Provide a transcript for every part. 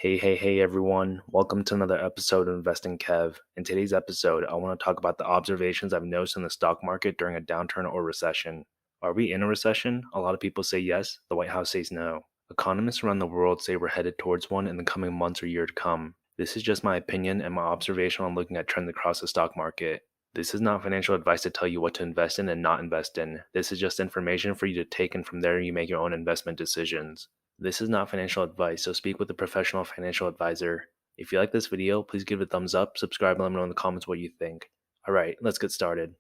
Hey everyone. Welcome to another episode of Investing Kev. In today's episode, I want to talk about the observations I've noticed in the stock market during a downturn or recession. Are we in a recession? A lot of people say yes, the White House says no. Economists around the world say we're headed towards one in the coming months or year to come. This is just my opinion and my observation on looking at trends across the stock market. This is not financial advice to tell you what to invest in and not invest in. This is just information for you to take, and from there you make your own investment decisions. This is not financial advice, so speak with a professional financial advisor. If you like this video, please give it a thumbs up, subscribe, and let me know in the comments what you think. Alright, let's get started.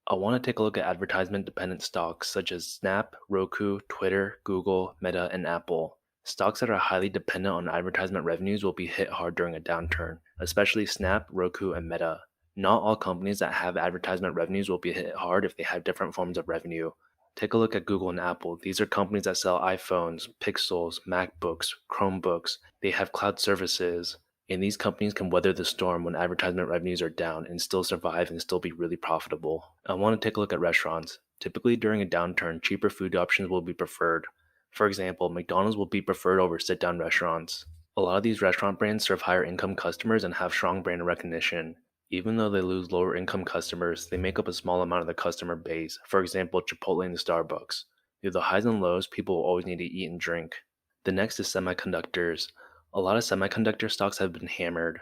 I want to take a look at advertisement-dependent stocks such as Snap, Roku, Twitter, Google, Meta, and Apple. Stocks that are highly dependent on advertisement revenues will be hit hard during a downturn, especially Snap, Roku, and Meta. Not all companies that have advertisement revenues will be hit hard if they have different forms of revenue. Take a look at Google and Apple. These are companies that sell iPhones, Pixels, MacBooks, Chromebooks. They have cloud services. And these companies can weather the storm when advertisement revenues are down and still survive and still be really profitable. I want to take a look at restaurants. Typically during a downturn, cheaper food options will be preferred. For example, McDonald's will be preferred over sit-down restaurants. A lot of these restaurant brands serve higher income customers and have strong brand recognition. Even though they lose lower income customers, they make up a small amount of the customer base. For example, Chipotle and Starbucks. Through the highs and lows, people will always need to eat and drink. The next is semiconductors. A lot of semiconductor stocks have been hammered.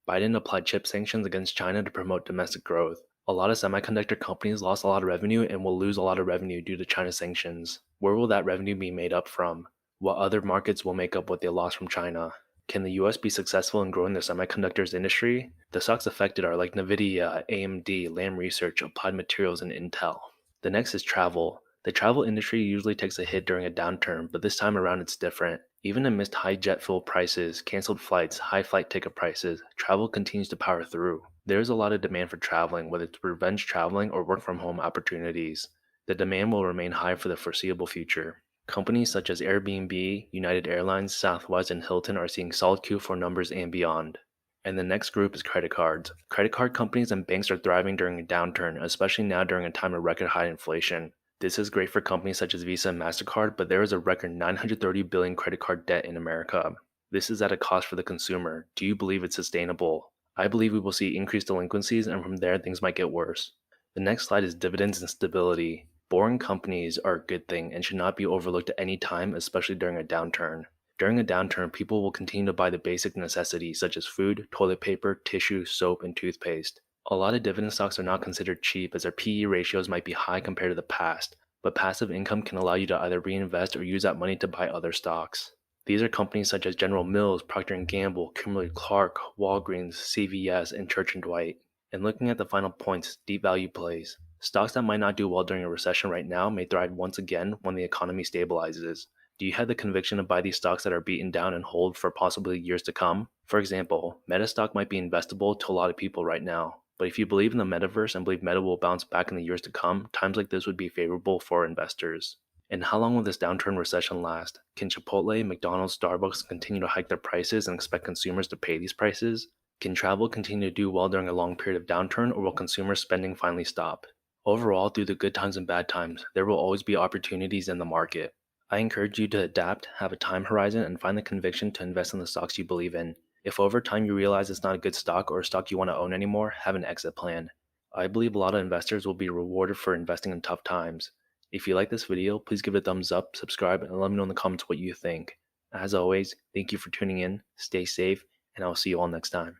Biden applied chip sanctions against China to promote domestic growth. A lot of semiconductor companies lost a lot of revenue and will lose a lot of revenue due to China sanctions. Where will that revenue be made up from? What other markets will make up what they lost from China? Can the US be successful in growing the semiconductors industry? The stocks affected are like Nvidia, AMD, Lam Research, Applied Materials, and Intel. The next is travel. The travel industry usually takes a hit during a downturn, but this time around it's different. Even amidst high jet fuel prices, canceled flights, high flight ticket prices, travel continues to power through. There is a lot of demand for traveling, whether it's revenge traveling or work from home opportunities. The demand will remain high for the foreseeable future. Companies such as Airbnb, United Airlines, Southwest, and Hilton are seeing solid Q4 numbers and beyond. And the next group is credit cards. Credit card companies and banks are thriving during a downturn, especially now during a time of record high inflation. This is great for companies such as Visa and MasterCard, but there is a record 930 billion credit card debt in America. This is at a cost for the consumer. Do you believe it's sustainable? I believe we will see increased delinquencies, and from there things might get worse. The next slide is dividends and stability. Boring companies are a good thing and should not be overlooked at any time, especially during a downturn. During a downturn, people will continue to buy the basic necessities such as food, toilet paper, tissue, soap, and toothpaste. A lot of dividend stocks are not considered cheap as their PE ratios might be high compared to the past, but passive income can allow you to either reinvest or use that money to buy other stocks. These are companies such as General Mills, Procter & Gamble, Kimberly-Clark, Walgreens, CVS, and Church & Dwight. And looking at the final points, deep value plays. Stocks that might not do well during a recession right now may thrive once again when the economy stabilizes. Do you have the conviction to buy these stocks that are beaten down and hold for possibly years to come? For example, Meta stock might be investable to a lot of people right now, but if you believe in the metaverse and believe Meta will bounce back in the years to come, times like this would be favorable for investors. And how long will this downturn recession last? Can Chipotle, McDonald's, Starbucks continue to hike their prices and expect consumers to pay these prices? Can travel continue to do well during a long period of downturn, or will consumer spending finally stop? Overall, through the good times and bad times, there will always be opportunities in the market. I encourage you to adapt, have a time horizon, and find the conviction to invest in the stocks you believe in. If over time you realize it's not a good stock or a stock you want to own anymore, have an exit plan. I believe a lot of investors will be rewarded for investing in tough times. If you like this video, please give it a thumbs up, subscribe, and let me know in the comments what you think. As always, thank you for tuning in, stay safe, and I'll see you all next time.